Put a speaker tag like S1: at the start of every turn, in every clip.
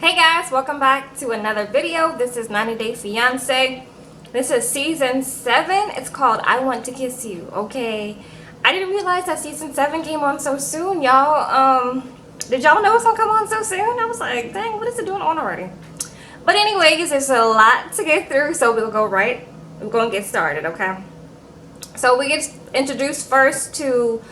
S1: Hey guys, welcome back to another video. This is 90 Day Fiance. This is season 7. It's called I Want to Kiss You, okay? I didn't realize that season 7 came on so soon, y'all. Did y'all know it's gonna come on so soon? I was like, dang, what is it doing on already? But anyways, there's a lot to get through, so we're gonna get started, okay? So we get introduced first to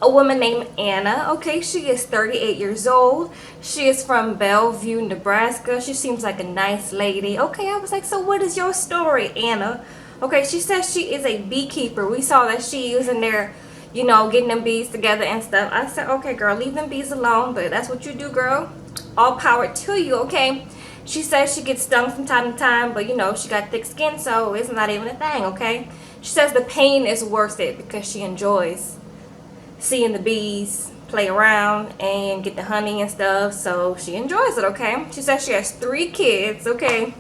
S1: a woman named Anna. Okay, she is 38 years old. She is from Bellevue, Nebraska. She seems like a nice lady. Okay, I was like, so what is your story, Anna? Okay, she says she is a beekeeper. We saw that she was in there, getting them bees together and stuff. I said, okay, girl, leave them bees alone, but that's what you do, girl. All power to you, okay? She says she gets stung from time to time, but she got thick skin, so it's not even a thing, okay? She says the pain is worth it because she enjoys seeing the bees play around and get the honey and stuff, so she enjoys it, okay? She says she has 3 kids, okay?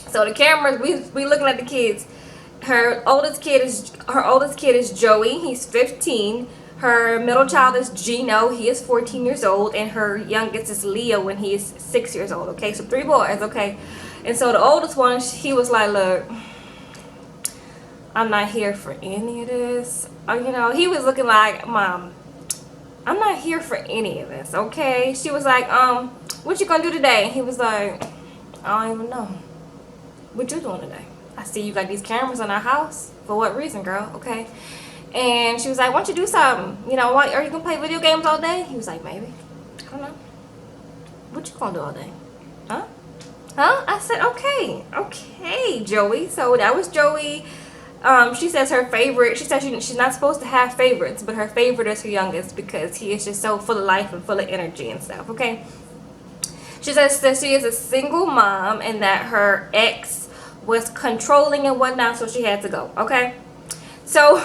S1: So the cameras, we looking at the kids. Her oldest kid is Joey. He's 15. Her middle child is Gino. He is 14 years old, and her youngest is Leo, and he is 6 years old. Okay, so 3 boys. Okay, and so the oldest one, he was like, "Look, I'm not here for any of this." He was looking like, "Mom, I'm not here for any of this." Okay, she was like, "What you gonna do today?" He was like, "I don't even know. What you doing today? I see you got these cameras in our house. For what reason, girl?" Okay. And she was like, "Why don't you do something? What, are you gonna play video games all day?" He was like, "Maybe. I don't know. What you gonna do all day? Huh? Huh?" I said, okay, Joey. So that was Joey. She says her favorite, she says she's not supposed to have favorites, but her favorite is her youngest because he is just so full of life and full of energy and stuff, okay? She says that she is a single mom and that her ex was controlling and whatnot, so she had to go, okay? So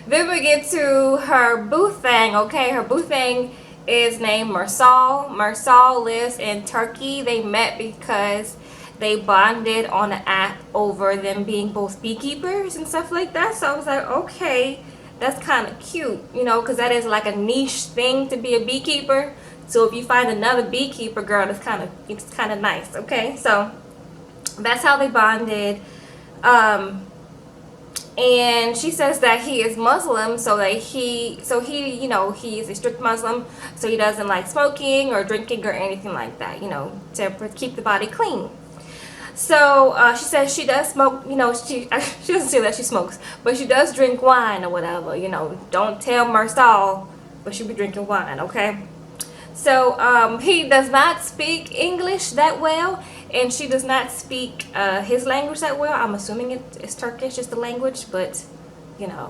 S1: then we get to her boo thing, okay? Her boo thing is named Marsal. Marsal lives in Turkey. They met because they bonded on an app over them being both beekeepers and stuff like that. So I was like, okay, that's kind of cute, because that is like a niche thing to be a beekeeper. So if you find another beekeeper, girl, it's kind of nice, okay? So that's how they bonded. And she says that he is Muslim, so he is a strict Muslim, so he doesn't like smoking or drinking or anything like that, to keep the body clean. So she says she does smoke, she doesn't say that she smokes, but she does drink wine or whatever, Don't tell Marsal, but she be drinking wine, okay? So he does not speak English that well, and she does not speak his language that well. I'm assuming it's Turkish, is the language, but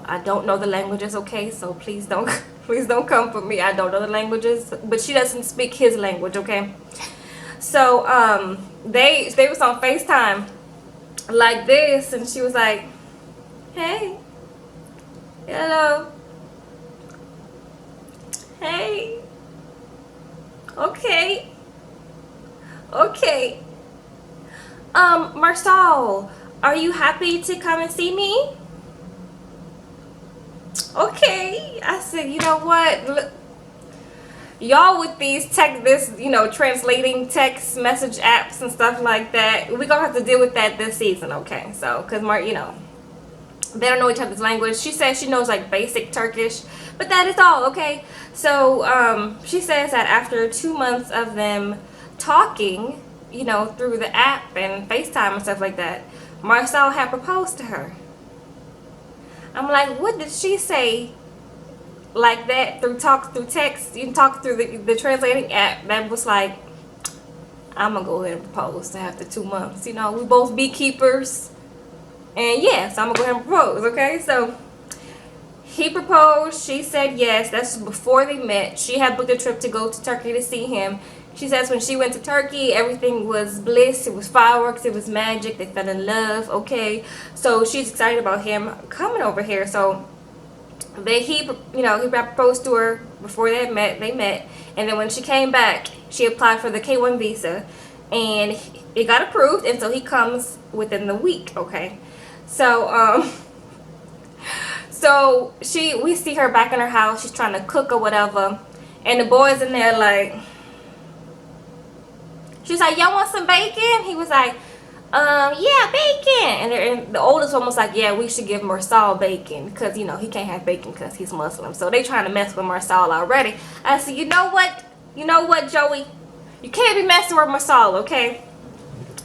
S1: I don't know the languages, okay? So please don't please don't come for me. I don't know the languages, but she doesn't speak his language, okay? So they was on FaceTime like this, and she was like, "Hey, hello, hey, okay, okay. Marsal, are you happy to come and see me?" Okay, I said, you know what? Look, y'all with these translating text message apps and stuff like that, we're gonna have to deal with that this season, okay? So, because they don't know each other's language. She says she knows like basic Turkish, but that is all, okay? So she says that after 2 months of them talking, through the app and FaceTime and stuff like that, Marsal had proposed to her. I'm like, what did she say like that through text? You can talk through the translating app that was like, "I'm gonna go ahead and propose to after 2 months. We both beekeepers, and yeah, so I'm gonna go ahead and propose." Okay, so he proposed. She said yes. That's before they met. She had booked a trip to go to Turkey to see him. She says when she went to Turkey, everything was bliss. It was fireworks. It was magic. They fell in love. Okay, so she's excited about him coming over here. So he proposed to her before they met, and then when she came back, she applied for the K1 visa, and it got approved, and so he comes within the week, okay? So so we see her back in her house. She's trying to cook or whatever, and the boys in there like, She's like, y'all want some bacon? He was like, yeah, bacon. And the oldest one was like, yeah, we should give Marsal bacon because, you know, he can't have bacon because he's Muslim. So they trying to mess with Marsal already. I said, you know what? You know what, Joey? You can't be messing with Marsal, okay?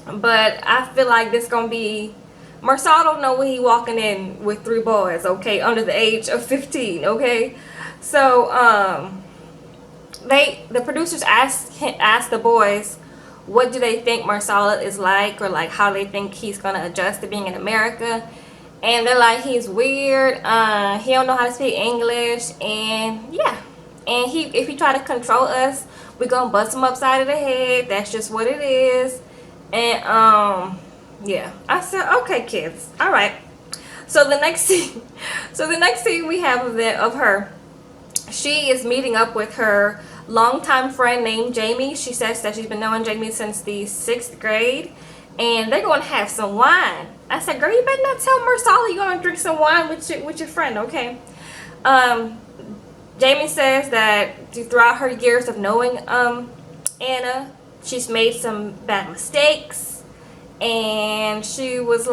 S1: But I feel like this gonna be... Marsal don't know when he walking in with 3 boys, okay? Under the age of 15, okay? So, the producers asked the boys what do they think Marsala is like, or like how they think he's gonna adjust to being in America. And they're like, he's weird, he don't know how to speak English, and yeah, and if he try to control us, we're gonna bust him upside of the head. That's just what it is. And yeah, I said, okay, kids, all right. So the next scene we have of her, she is meeting up with her longtime friend named Jamie. She says that she's been knowing Jamie since the 6th grade, and they're going to have some wine. I said, girl, you better not tell Marsala you're going to drink some wine with your friend, okay? Jamie says that throughout her years of knowing Anna, she's made some bad mistakes, and she was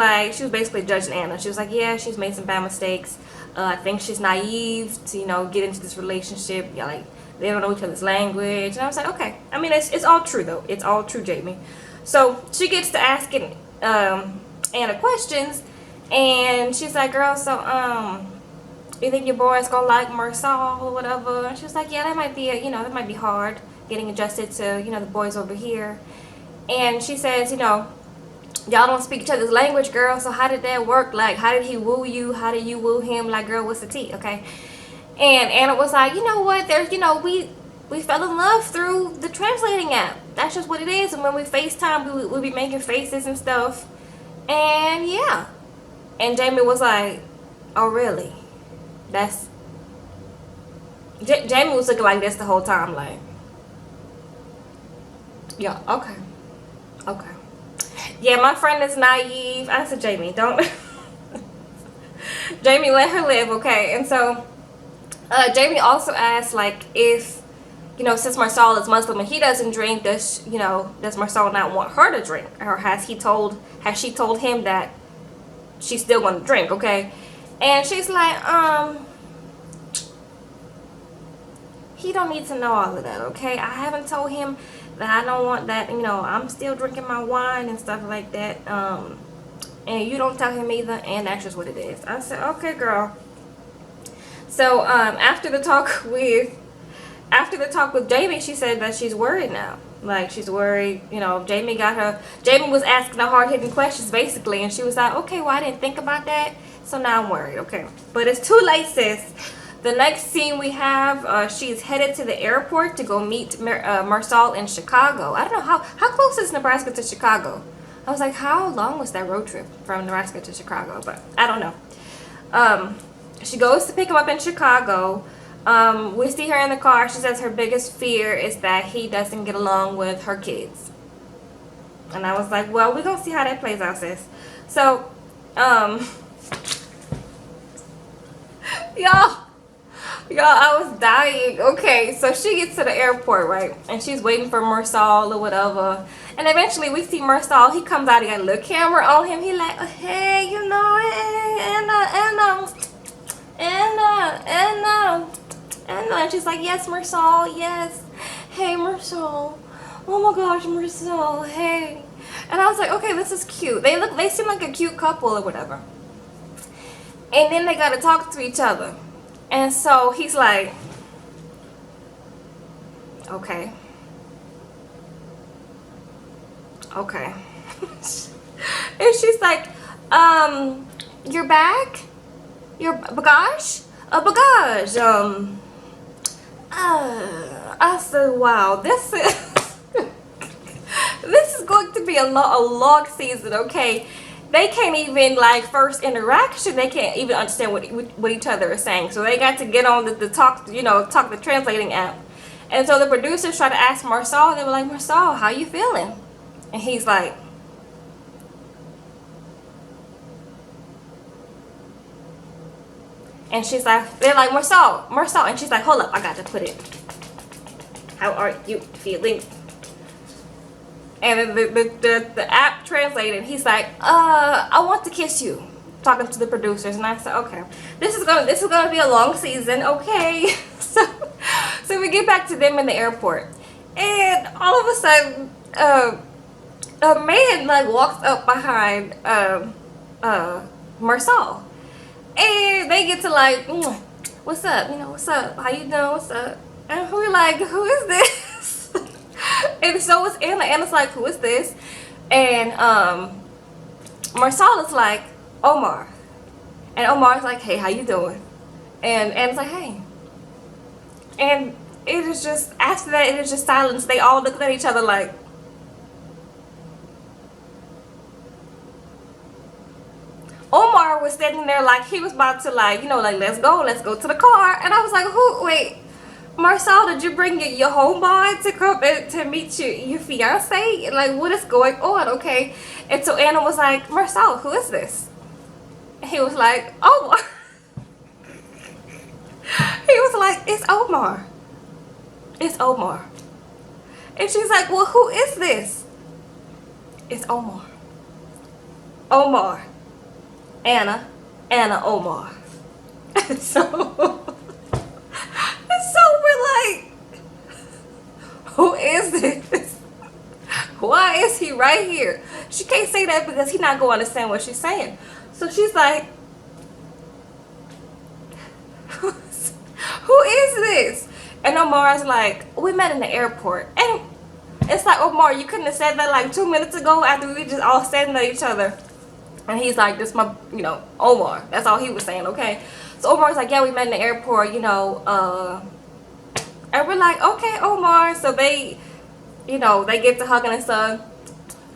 S1: basically judging Anna. She was like, yeah, she's made some bad mistakes. I think she's naive to, you know, get into this relationship. Yeah, like, they don't know each other's language. And I was like, okay. I mean, it's all true, though. It's all true, Jamie. So she gets to asking Anna questions, and she's like, girl, so, you think your boy's gonna like Marsal or whatever? And she was like, yeah, that might be, that might be hard, getting adjusted to, the boys over here. And she says, y'all don't speak each other's language, girl, so how did that work? Like, how did he woo you? How did you woo him? Like, girl, what's the tea, okay? And Anna was like, you know what, there's, we fell in love through the translating app. That's just what it is. And when we FaceTime, we'll be making faces and stuff. And yeah. And Jamie was like, oh, really? Jamie was looking like this the whole time, like, yeah, okay. Okay. Yeah, my friend is naive. I said, Jamie, don't. Jamie, let her live, okay? And so, Jamie also asked, like, if, since Marsal is Muslim and he doesn't drink, does Marsal not want her to drink? Or has she told him that she's still going to drink, okay? And she's like, he don't need to know all of that, okay? I haven't told him that I don't want that, I'm still drinking my wine and stuff like that, and you don't tell him either, and that's just what it is. I said, okay, girl. So after the talk with Jamie, she said that she's worried now. Like, she's worried, Jamie was asking the hard-hitting questions basically, and she was like, okay, well, I didn't think about that, so now I'm worried, okay? But it's too late, sis. The next scene we have, she's headed to the airport to go meet Marsal in Chicago. I don't know, how close is Nebraska to Chicago? I was like, how long was that road trip from Nebraska to Chicago? But I don't know. She goes to pick him up in Chicago. We see her in the car. She says her biggest fear is that he doesn't get along with her kids. And I was like, well, we're going to see how that plays out, sis. So, Y'all, I was dying. Okay, so she gets to the airport, right? And she's waiting for Marsal or whatever. And eventually we see Marsal. He comes out, he got a little camera on him. He like, oh, hey, Anna. And she's like, yes, Marsal, yes. Hey, Marsal. Oh my gosh, Marsal, hey. And I was like, okay, this is cute. They seem like a cute couple or whatever. And then they got to talk to each other. And so he's like, okay. Okay. And she's like, you're back? Your bagage? Bagage. I said, wow, this is going to be a long season, okay? They can't even, like, first interaction, they can't even understand what each other is saying. So they got to get on the talk the translating app. And so the producers tried to ask Marsal, they were like, Marsal, how you feeling? And he's like, and she's like, they're like, Marsal. And she's like, hold up, I got to put it. How are you feeling? And then the app translated. He's like, I want to kiss you. Talking to the producers, and I said, okay, this is gonna be a long season, okay. So we get back to them in the airport, and all of a sudden, a man like walks up behind Marcel, and they get to like, what's up? You know, what's up? How you doing? What's up? And we're like, who is this? And so it's Anna. Anna's like, who is this? And Marcel is like, Omar. And Omar's like, hey, how you doing? And Anna's like, hey. And it is just, after that, it is just silence. They all looked at each other like, Omar was standing there like he was about to like, you know, like, let's go to the car. And I was like, who, wait, Marcel, did you bring your homeboy to come to meet your fiance? Like, what is going on? Okay. And so Anna was like, Marcel, who is this? And he was like, Omar. He was like, it's Omar. It's Omar. And she's like, well, who is this? It's Omar. Omar. Anna, Omar. So we're like, who is this? Why is he right here? She can't say that because he's not going to understand what she's saying. So she's like, who is this? And Omar's like, we met in the airport. And it's like, Omar, you couldn't have said that like 2 minutes ago after we just all standing at each other. And he's like, this my, you know, Omar. That's all he was saying, okay? So Omar's like, yeah, we met in the airport, you know, and we're like, okay, Omar. So they, you know, they get to hugging and stuff.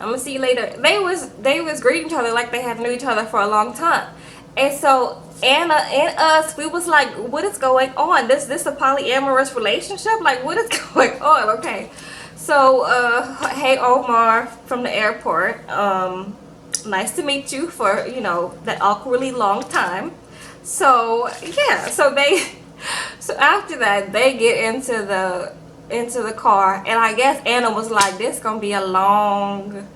S1: I'm gonna see you later. They was greeting each other like they had knew each other for a long time. And so Anna and us, we was like, what is going on? This a polyamorous relationship? Like, what is going on? Okay. So hey Omar from the airport. Nice to meet you for, you know, that awkwardly long time. So yeah, so after that they get into the car, and I guess Anna was like, this gonna be a long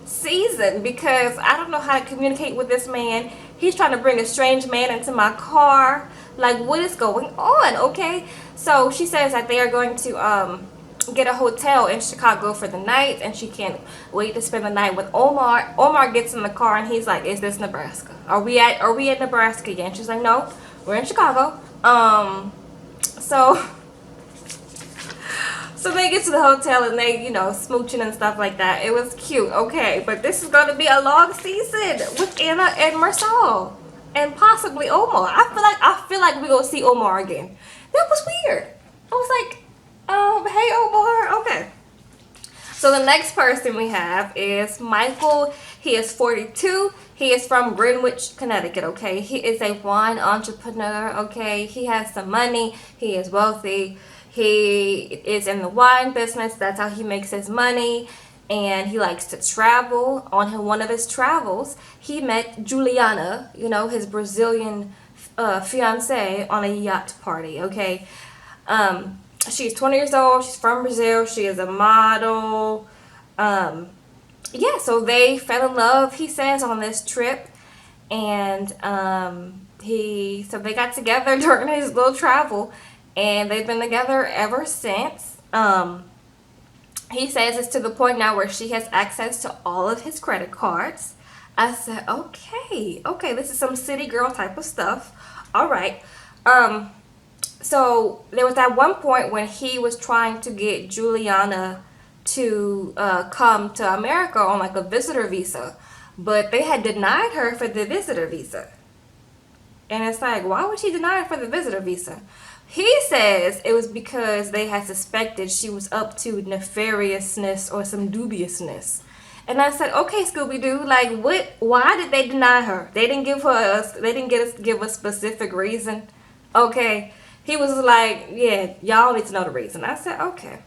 S1: season because I don't know how to communicate with this man. He's trying to bring a strange man into my car. Like, what is going on? Okay. So she says that they are going to get a hotel in Chicago for the night, and she can't wait to spend the night with Omar. Omar gets in the car and he's like, is this Nebraska? Are we at Nebraska again? She's like, no, we're in Chicago. So they get to the hotel and they, you know, smooching and stuff like that. It was cute, okay. But this is going to be a long season with Anna and Marcel and possibly Omar. I feel like we're going to see Omar again. That was weird. I was like, hey Omar, okay. So the next person we have is Michael. He is 42. He is from Greenwich, Connecticut, okay. He is a wine entrepreneur, okay. He has some money. He is wealthy. He is in the wine business. That's how he makes his money. And he likes to travel. On one of his travels, he met Juliana, you know, his Brazilian fiance, on a yacht party, okay. She's 20 years old. She's from Brazil. She is a model. Yeah, so they fell in love, he says, on this trip. And so they got together during his little travel. And they've been together ever since. He says it's to the point now where she has access to all of his credit cards. I said, okay, this is some city girl type of stuff. All right. So there was at one point when he was trying to get Juliana to come to America on like a visitor visa, but they had denied her for the visitor visa. And it's like, why would she deny her for the visitor visa? He says it was because they had suspected she was up to nefariousness or some dubiousness. And I said, okay, Scooby-Doo, like what? Why did they deny her? They didn't give a specific reason. Okay. He was like, yeah, y'all need to know the reason. I said, okay.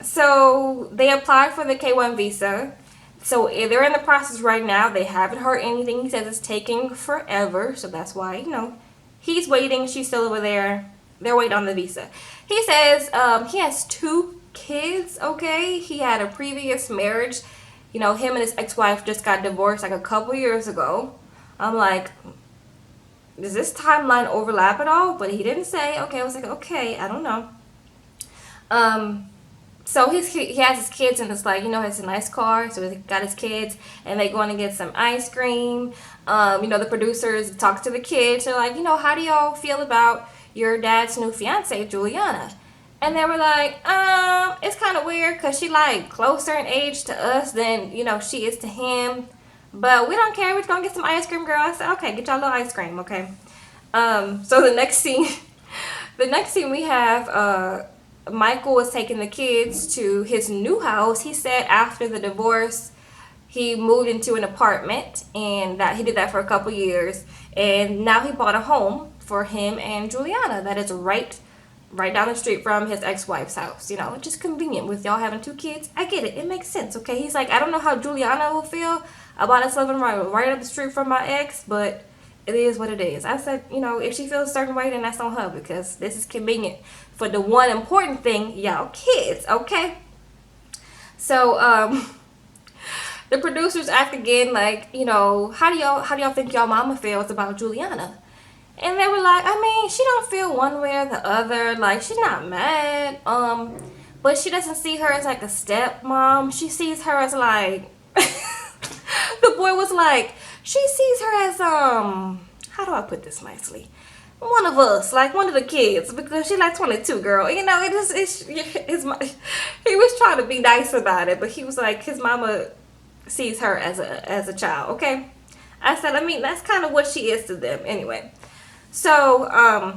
S1: So they applied for the K-1 visa. So they're in the process right now. They haven't heard anything. He says it's taking forever. So that's why, you know, he's waiting. She's still over there. They're waiting on the visa. He says he has two kids, okay? He had a previous marriage. You know, him and his ex-wife just got divorced like a couple years ago. I'm like, does this timeline overlap at all? But he didn't say. Okay, I was like, okay, I don't know. So he has his kids and it's like, you know, it's a nice car. So he got his kids and they going to get some ice cream. You know, the producers talk to the kids. They're like, you know, how do y'all feel about your dad's new fiance, Juliana? And they were like, it's kind of weird because she like closer in age to us than, you know, she is to him. But we don't care. We're going to get some ice cream, girl. I said, okay, get y'all a little ice cream, okay? So the next scene, we have, Michael was taking the kids to his new house. He said after the divorce, he moved into an apartment and that he did that for a couple years. And now he bought a home for him and Juliana that is right down the street from his ex-wife's house. You know, it's just convenient with y'all having two kids. I get it. It makes sense, okay? He's like, I don't know how Juliana will feel about us living right up the street from my ex, but it is what it is. I said, you know, if she feels a certain way, then that's on her because this is convenient for the one important thing, y'all kids, okay? So, the producers asked again, like, you know, how do y'all think y'all mama feels about Juliana? And they were like, I mean, she don't feel one way or the other. Like, she's not mad. But she doesn't see her as like a stepmom. She sees her as like, the boy was like, she sees her as, how do I put this nicely? One of us, like one of the kids, because she's like 22, girl. You know, he was trying to be nice about it, but he was like, his mama sees her as a child, okay? I said, I mean, that's kind of what she is to them anyway. So,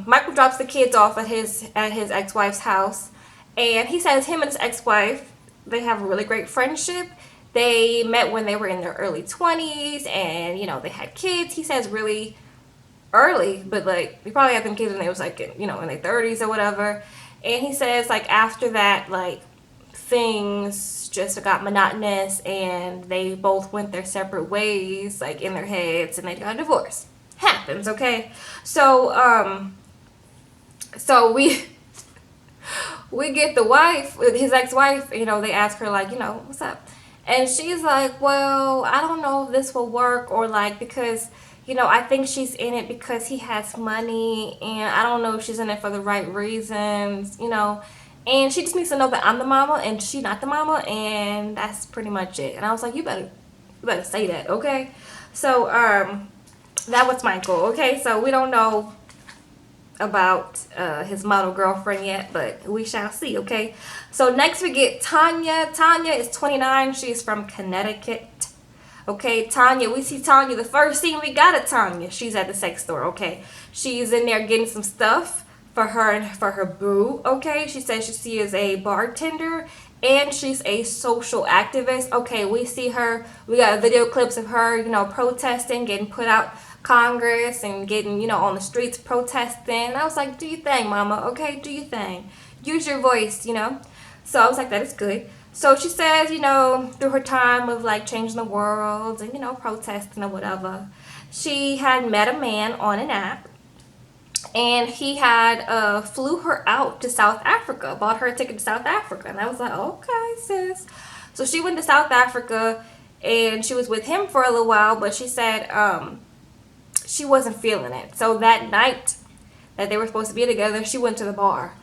S1: Michael drops the kids off at his ex-wife's house, and he says him and his ex-wife, they have a really great friendship. They met when they were in their early 20s, and, you know, they had kids. He says really early, but, like, they probably had them kids when they was, like, in their 30s or whatever. And he says, like, after that, like, things just got monotonous, and they both went their separate ways, like, in their heads, and they got divorced. Happens, okay? So, so we get the wife, his ex-wife, you know, they ask her, like, you know, what's up? And she's like, well, I don't know if this will work, or like, because, you know, I think she's in it because he has money, and I don't know if she's in it for the right reasons, you know, and she just needs to know that I'm the mama and she not the mama, and that's pretty much it. And I was like, you better say that, okay? So, that was Michael, okay? So we don't know about his model girlfriend yet, but we shall see, okay? So next we get Tanya. Tanya is 29. She's from Connecticut. Okay, Tanya, we see Tanya. The first scene we got of Tanya, she's at the sex store, okay? She's in there getting some stuff for her and for her boo, okay? She says she is a bartender and she's a social activist. Okay, we see her. We got video clips of her, you know, protesting, getting put out Congress and getting, you know, on the streets protesting. I was like, do your thing, mama, okay? Do your thing. Use your voice, you know? So I was like, that is good. So she says, you know, through her time of like changing the world and, you know, protesting or whatever, she had met a man on an app and he had flew her out to South Africa, bought her a ticket to South Africa. And I was like, okay, sis. So she went to South Africa and she was with him for a little while, but she said she wasn't feeling it. So that night that they were supposed to be together, she went to the bar.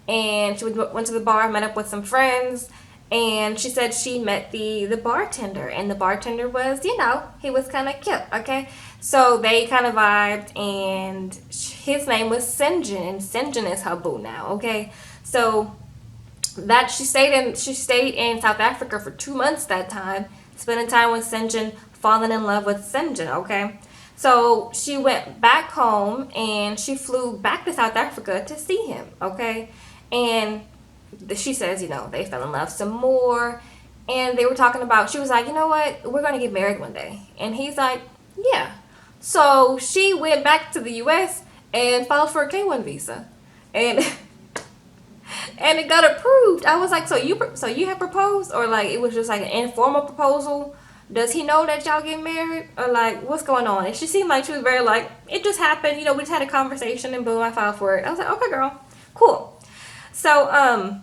S1: And she went to the bar, met up with some friends, and she said she met the bartender. And the bartender was, you know, he was kind of cute, okay? So they kind of vibed, and his name was Sinjin, and Sinjin is her boo now, okay? So that she stayed in South Africa for 2 months that time, spending time with Sinjin, falling in love with Sinjin, okay? So she went back home, and she flew back to South Africa to see him, okay? And she says, you know, they fell in love some more. And they were talking about, she was like, you know what? We're going to get married one day. And he's like, yeah. So she went back to the U.S. and filed for a K-1 visa. And and it got approved. I was like, so you have proposed? Or like it was just like an informal proposal? Does he know that y'all get married? Or like, what's going on? And she seemed like she was very like, it just happened. You know, we just had a conversation and boom, I filed for it. I was like, okay, girl, cool. So,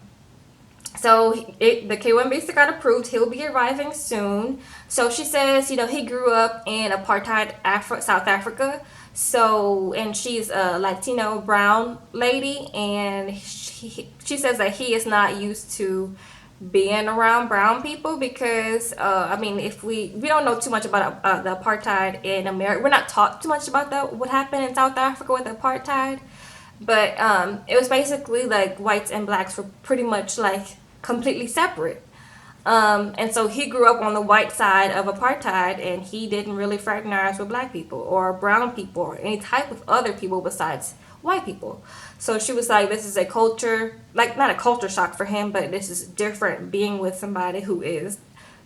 S1: So the K1 visa got approved. He'll be arriving soon. So she says, he grew up in apartheid South Africa. So, and she's a Latino brown lady, and she says that he is not used to being around brown people because I mean, if we don't know too much about the apartheid in America. We're not taught too much about what happened in South Africa with apartheid, but it was basically like whites and blacks were pretty much like completely separate. And so he grew up on the white side of apartheid, and he didn't really fraternize with black people or brown people or any type of other people besides white people. So she was like, this is a culture, like not a culture shock for him, but this is different being with somebody who is,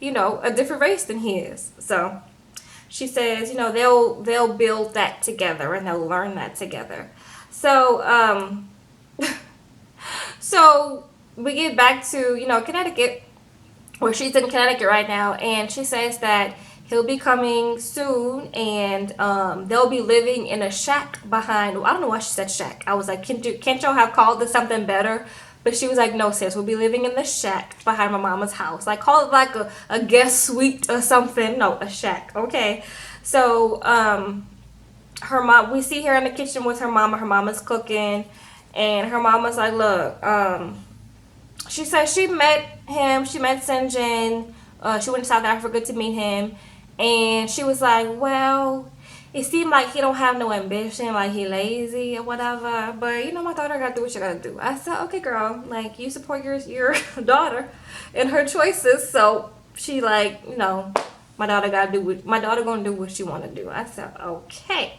S1: a different race than he is. So she says, they'll build that together and they'll learn that together. So, so we get back to, Connecticut, where she's in Connecticut right now, and she says that he'll be coming soon, and they'll be living in a shack behind. I don't know why she said shack. I was like, can't y'all have called this something better? But she was like, no, sis, we'll be living in the shack behind my mama's house. Like, call it like a guest suite or something. No, a shack. Okay. So her mom, we see her in the kitchen with her mama. Her mama's cooking, and her mama's like, look, she said she met him. She met Sinjin. She went to South Africa to meet him, and she was like, well, it seemed like he don't have no ambition, like he lazy or whatever. But my daughter gotta do what she gotta do. I said, okay, girl, like you support your daughter and her choices. So she like, my daughter gonna do what she wanna do. I said, okay.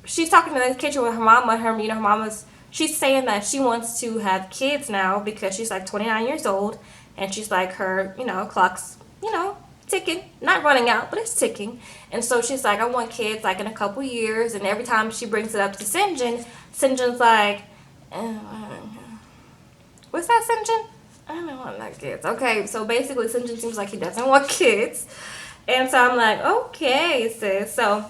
S1: She's talking in the kitchen with her mama. Her mama's. She's saying that she wants to have kids now because she's like 29 years old, and she's like her, clock's, ticking, not running out, but it's ticking. And so she's like, I want kids like in a couple years. And every time she brings it up to Sinjin's like, what's that, Sinjin? I don't want that kids. Okay, so basically Sinjin seems like he doesn't want kids. And so I'm like, okay, sis. So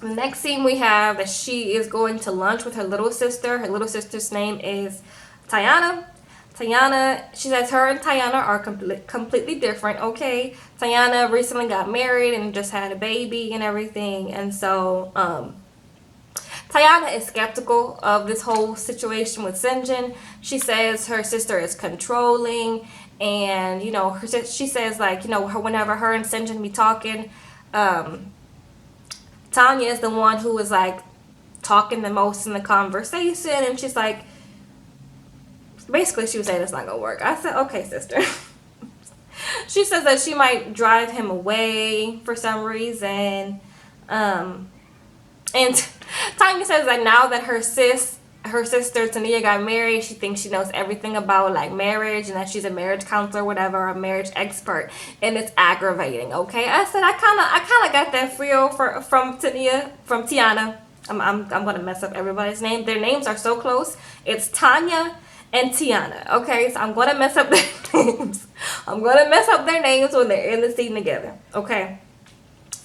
S1: the next scene we have that she is going to lunch with her little sister. Her little sister's name is Tiana. She says her and Tiana are completely different. Okay, Tiana recently got married and just had a baby and everything. And so Tiana is skeptical of this whole situation with Sinjin. She says her sister is controlling. And, she says like, whenever her and Sinjin be talking, Tanya is the one who was like talking the most in the conversation, and she's like, basically she was saying it's not gonna work. I said, okay, sister. She says that she might drive him away for some reason, and Tanya says that now that her sister Tania got married, she thinks she knows everything about like marriage, and that she's a marriage counselor, whatever, a marriage expert, and it's aggravating. Okay, I said I kind of got that feel from Tiana. I'm gonna mess up everybody's name. Their names are so close. It's Tanya and Tiana. Okay, so I'm gonna mess up their names. I'm gonna mess up their names when they're in the scene together. Okay,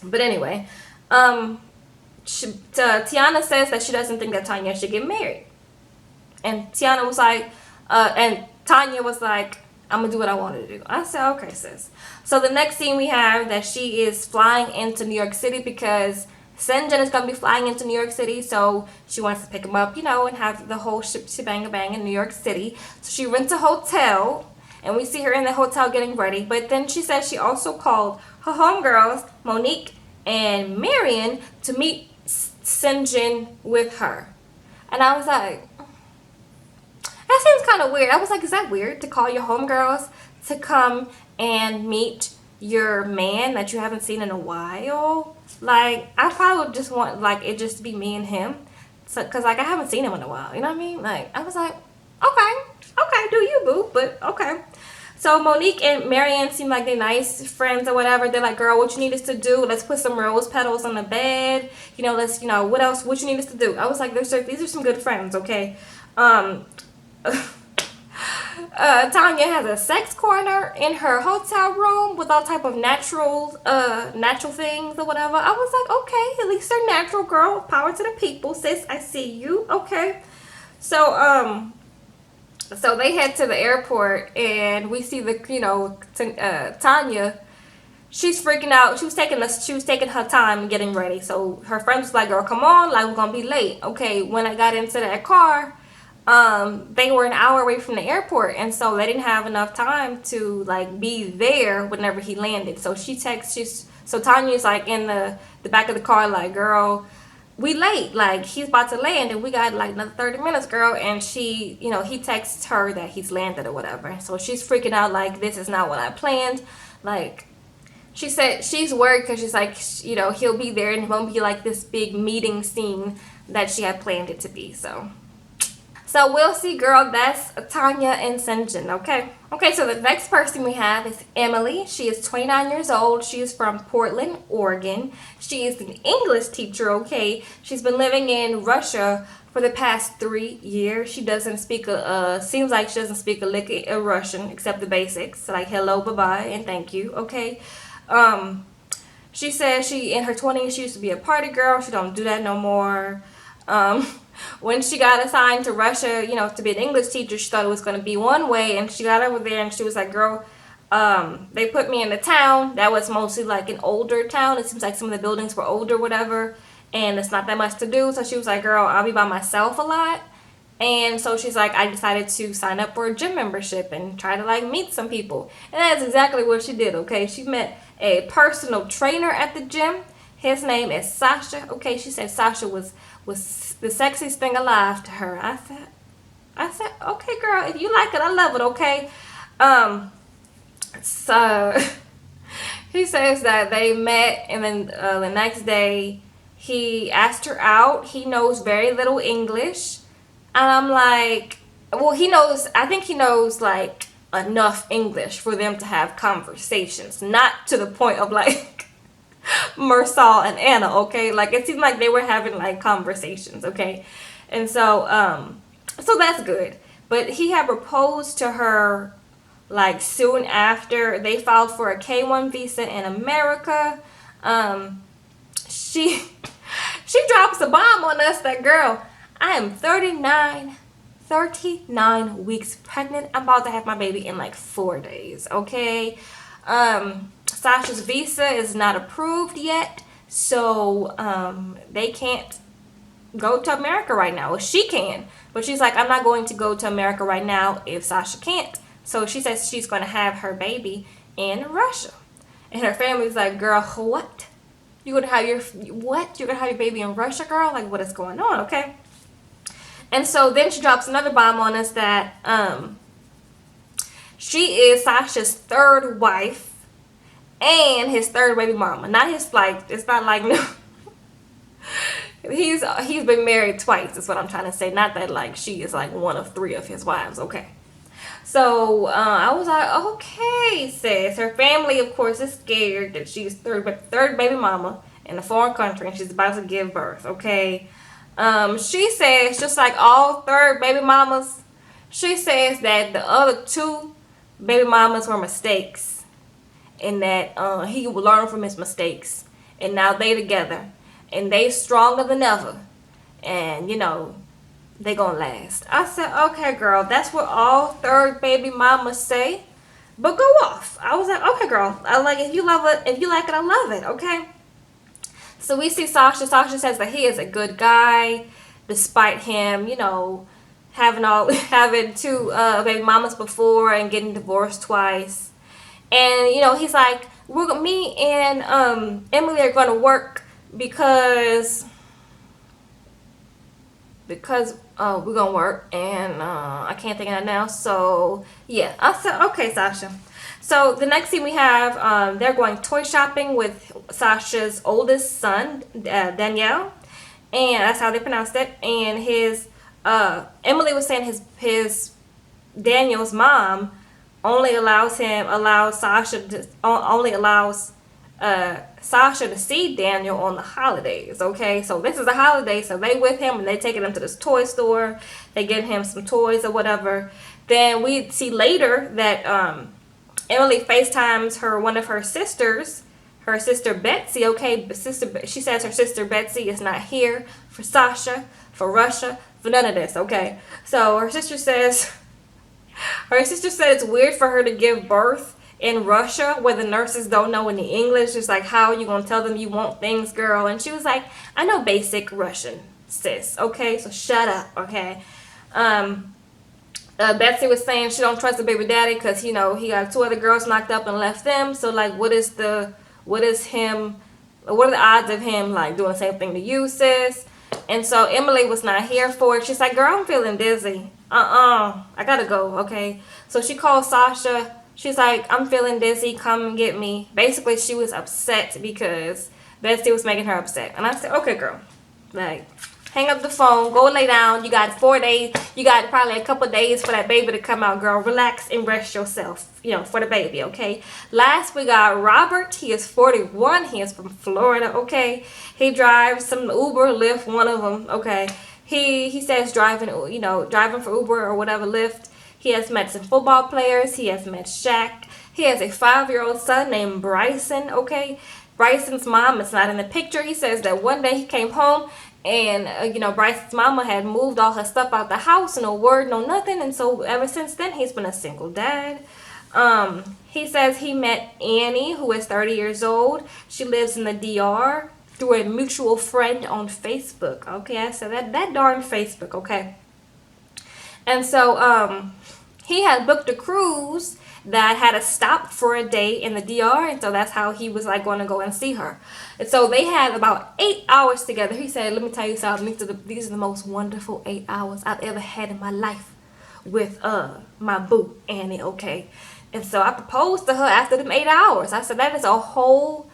S1: but anyway, Tiana says that she doesn't think that Tanya should get married. And Tiana was like, and Tanya was like, I'm going to do what I want to do. I said, okay, sis. So the next scene we have that she is flying into New York City because Sinjin is going to be flying into New York City. So she wants to pick him up, and have the whole shebang in New York City. So she rents a hotel, and we see her in the hotel getting ready. But then she says she also called her homegirls, Monique and Marion, to meet Sinjin with her. And I was like, that seems kind of weird. I was like, is that weird to call your homegirls to come and meet your man that you haven't seen in a while? Like, I probably would just want like it just to be me and him, so because like I haven't seen him in a while, you know what I mean? Like, I was like, okay, do you, boo? But okay. So Monique and Marianne seem like they're nice friends or whatever. They're like, girl, what you need us to do? Let's put some rose petals on the bed. Let's, what else? What you need us to do? I was like, these are some good friends, okay? Tanya has a sex corner in her hotel room with all type of natural things or whatever. I was like, okay, at least they're natural, girl. Power to the people, sis. I see you. Okay. So, So they head to the airport, and we see the Tanya. She's freaking out. She was taking her time getting ready. So her friend was like, "Girl, come on, like we're gonna be late." Okay, when I got into that car, they were an hour away from the airport, and so they didn't have enough time to like be there whenever he landed. So so Tanya's like in the back of the car, like, "Girl, we late, like he's about to land and we got like another 30 minutes, girl." And she, he texts her that he's landed or whatever. So she's freaking out, like, this is not what I planned. Like, she said she's worried because she's like, he'll be there and it won't be like this big meeting scene that she had planned it to be. So we'll see, girl. That's Tanya and Sinjin, okay? Okay, so the next person we have is Emily. She is 29 years old. She is from Portland, Oregon. She is an English teacher, okay? She's been living in Russia for the past 3 years. She doesn't speak seems like she doesn't speak a lick of Russian except the basics, like hello, bye-bye, and thank you, okay? She says in her 20s, she used to be a party girl. She don't do that no more. When she got assigned to Russia, to be an English teacher, she thought it was going to be one way, and she got over there and she was like, "Girl, they put me in a town that was mostly like an older town. It seems like some of the buildings were older, whatever, and it's not that much to do." So she was like, "Girl, I'll be by myself a lot." And so she's like, I decided to sign up for a gym membership and try to like meet some people. And that's exactly what she did, okay? She met a personal trainer at the gym. His name is Sasha. Okay, she said Sasha was the sexiest thing alive to her. I said, okay, girl, if you like it, I love it, okay? So he says that they met, and then the next day he asked her out. He knows very little English. And I'm like, well, I think he knows like enough English for them to have conversations. Not to the point of like Mersal and Anna, okay? Like, it seemed like they were having like conversations, okay? And so that's good. But he had proposed to her like soon after. They filed for a K-1 visa in America. She drops a bomb on us, that girl. I am 39 weeks pregnant. I'm about to have my baby in like 4 days, okay? Sasha's visa is not approved yet, so they can't go to America right now. Well, she can, but she's like, I'm not going to go to America right now if Sasha can't. So she says she's going to have her baby in Russia. And her family's like, girl, what? You're going to have You're going to have your baby in Russia, girl? Like, what is going on, okay? And so then she drops another bomb on us that she is Sasha's third wife and his third baby mama. Not his, like, it's not like, no. He's been married twice, is what I'm trying to say. Not that, like, she is, like, one of 3 of his wives, okay? So I was like, okay, sis. Her family, of course, is scared that she's third baby mama in a foreign country and she's about to give birth, okay? She says, just like all third baby mamas, she says that the other 2 baby mamas were mistakes, and that he will learn from his mistakes, and now they together, and they stronger than ever, and they gonna last. I said, okay, girl, that's what all third baby mamas say, but go off. I was like, okay, girl, I like, if you love it, if you like it, I love it, okay? So we see Sasha. Sasha says that he is a good guy, despite him, having 2 baby mamas before and getting divorced twice. And he's like, me and Emily are going to work because we're going to work, and I can't think of that now. So yeah, I said, okay, Sasha. So the next scene we have, they're going toy shopping with Sasha's oldest son, Danielle, and that's how they pronounced it. And Emily was saying his Daniel's mom only allows Sasha to see Daniel on the holidays. Okay, so this is a holiday, so they with him and they taking him to this toy store. They get him some toys or whatever. Then we see later that Emily FaceTimes one of her sisters, her sister Betsy, okay? She says her sister Betsy is not here for Sasha, for Russia, for none of this, okay? So her sister says, Her sister said it's weird for her to give birth in Russia where the nurses don't know any English. It's like, how are you gonna tell them you want things, girl? And she was like, I know basic Russian, sis. Okay, so shut up. Okay. Betsy was saying she don't trust the baby daddy because he got two other girls knocked up and left them. So like, what are the odds of him like doing the same thing to you, sis? And so Emily was not here for it. She's like, girl, I'm feeling dizzy. I gotta go, okay? So she called Sasha. She's like, I'm feeling dizzy. Come and get me. Basically, she was upset because Betsy was making her upset. And I said, okay, girl. Like, hang up the phone. Go lay down. You got 4 days. You got probably a couple days for that baby to come out, girl. Relax and rest yourself, for the baby, okay? Last, we got Robert. He is 41. He is from Florida, okay? He drives some Uber, Lyft, one of them, okay? He says driving for Uber or whatever, Lyft. He has met some football players. He has met Shaq. He has a 5-year-old son named Bryson, okay? Bryson's mom is not in the picture. He says that one day he came home and, Bryson's mama had moved all her stuff out the house. No word, no nothing. And so ever since then, he's been a single dad. He says he met Annie, who is 30 years old. She lives in the DR through a mutual friend on Facebook. Okay, I said that darn Facebook, okay? And so he had booked a cruise that had a stop for a day in the DR, and so that's how he was like going to go and see her. And so they had about 8 hours together. He said, let me tell you something, these are the most wonderful 8 hours I've ever had in my life with my boo Annie, okay? And so I proposed to her after them 8 hours. I said, that is a whole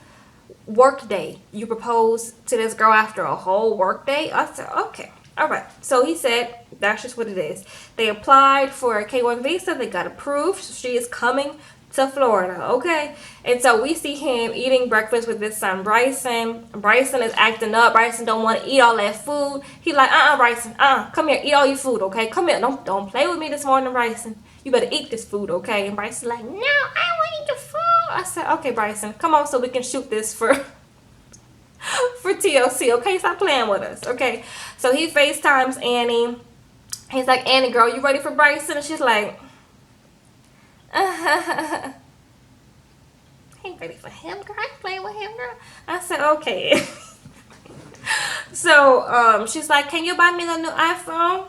S1: work day. You propose to this girl after a whole work day? I said, okay. All right. So he said, that's just what it is. They applied for a K-1 visa. They got approved. So she is coming to Florida, okay? And so we see him eating breakfast with his son, Bryson. Bryson is acting up. Bryson don't want to eat all that food. He like, Bryson, come here, eat all your food, okay? Come here. Don't play with me this morning, Bryson. You better eat this food, okay? And Bryson's like, no, I want to eat the food. I said, okay, Bryson, come on so we can shoot this for TLC, okay? Stop playing with us, okay? So he FaceTimes Annie. He's like, Annie, girl, you ready for Bryson? And she's like, I ain't ready for him, girl. I ain't playing with him, girl. I said, okay. So she's like, can you buy me the new iPhone?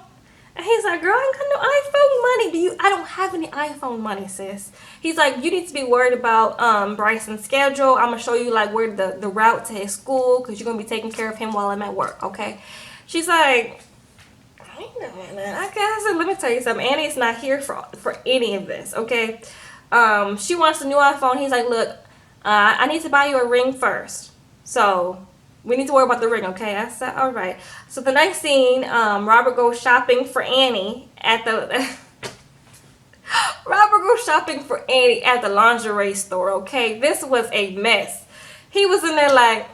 S1: And he's like, girl, I ain't got no iPhone money. I don't have any iPhone money, sis. He's like, you need to be worried about Bryson's schedule. I'm going to show you like where the route to his school, because you're going to be taking care of him while I'm at work, okay? She's like, wait a minute. I said, let me tell you something. Annie's not here for any of this, okay? She wants a new iPhone. He's like, look, I need to buy you a ring first. So we need to worry about the ring, okay? I said, all right. So the next scene, Robert goes shopping for Annie at the lingerie store, okay? This was a mess. He was in there like,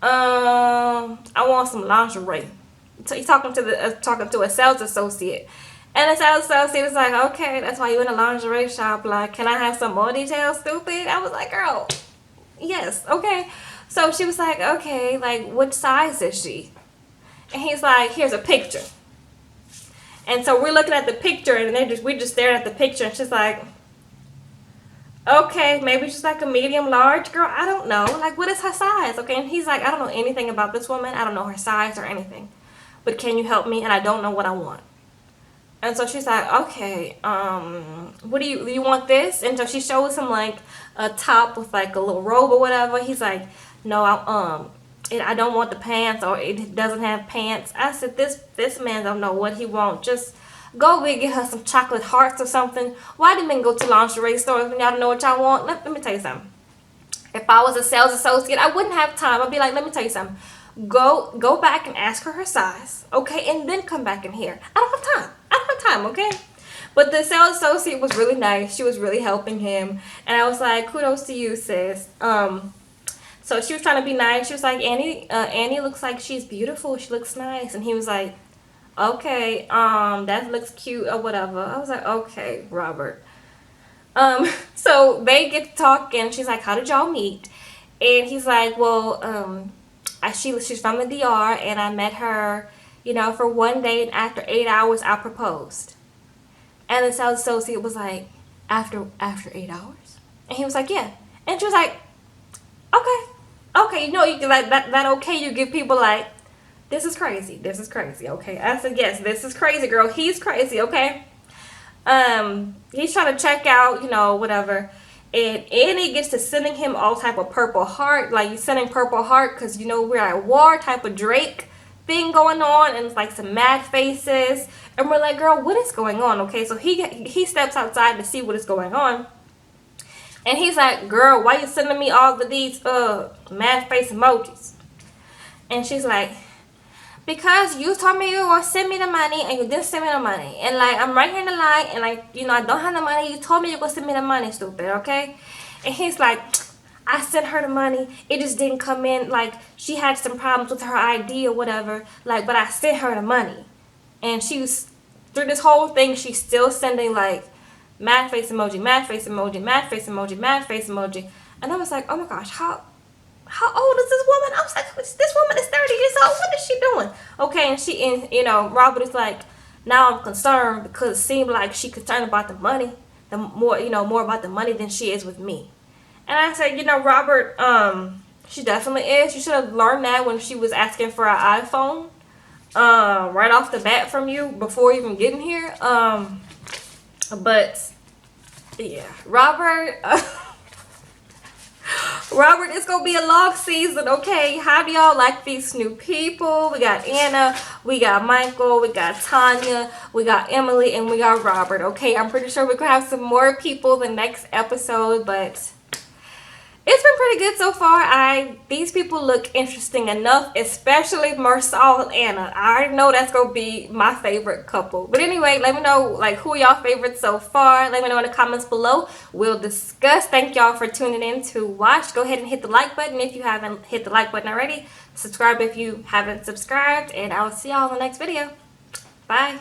S1: I want some lingerie. So he's talking to a sales associate. And the sales associate is like, okay, that's why you in a lingerie shop. Like, can I have some more details, stupid? I was like, girl, yes, okay. So she was like, okay, like, what size is she? And he's like, here's a picture. And so we're looking at the picture, and we're just staring at the picture, and she's like, okay, maybe she's like a medium large, girl. I don't know. Like, what is her size? Okay, and he's like, I don't know anything about this woman. I don't know her size or anything. But can you help me? And I don't know what I want. And so she's like, okay, what do you want this? And so she shows him like a top with like a little robe or whatever. He's like, no, I don't want the pants, or it doesn't have pants. I said, this man don't know what he wants. Just go get her some chocolate hearts or something. Why do men go to lingerie stores when y'all don't know what y'all want? Let me tell you something. If I was a sales associate, I wouldn't have time. I'd be like, let me tell you something. Go back and ask her size, okay, and then come back in here. I don't have time, okay? But the sales associate was really nice. She was really helping him, and I was like, kudos to you, sis. So she was trying to be nice. She was like, Annie looks like she's beautiful. She looks nice. And he was like, okay, that looks cute or whatever. I was like, okay, Robert. So they get to talking. She's like, how did y'all meet? And he's like, well, she's from the DR, and I met her, for one day, and after 8 hours, I proposed. And the sales associate was like, after 8 hours? And he was like, yeah. And she was like, okay. Okay, you know, you can like that okay, you give people like, this is crazy. This is crazy, okay? I said, yes, this is crazy, girl. He's crazy, okay? He's trying to check out, you know, whatever. And Annie gets to sending him all type of purple heart. Like, he's sending purple heart because, you know, we're at war type of Drake thing going on. And it's like some mad faces. And we're like, girl, what is going on? Okay, so he steps outside to see what is going on. And he's like, girl, why you sending me all of these mad face emojis? And she's like, because you told me you were send me the money and you didn't send me the money. And like, I'm right here in the line and like, you know, I don't have the money. You told me you were send me the money, stupid, okay? And he's like, I sent her the money. It just didn't come in. Like, she had some problems with her ID or whatever. Like, but I sent her the money. And she was, through this whole thing, she's still sending like mad face emoji, mad face emoji, mad face emoji, mad face emoji. And I was like, oh my gosh, how old is this woman? I was like, this woman is 30 years old. What is she doing? Okay, and you know, Robert is like, now I'm concerned because it seemed like she concerned about the money, more about the money than she is with me. And I said, you know, Robert, she definitely is. You should have learned that when she was asking for an iPhone, right off the bat from you before even getting here. But yeah, Robert. Robert, it's gonna be a long season, okay? How do y'all like these new people? We got Anna, we got Michael, we got Tanya, we got Emily, and we got Robert, okay? I'm pretty sure we're gonna have some more people the next episode, but it's been pretty good so far. These people look interesting enough, especially Marcel and Anna. I already know that's gonna be my favorite couple. But anyway, let me know like who y'all favorites so far. Let me know in the comments below. We'll discuss. Thank y'all for tuning in to watch. Go ahead and hit the like button if you haven't hit the like button already. Subscribe if you haven't subscribed, and I'll see y'all in the next video. Bye.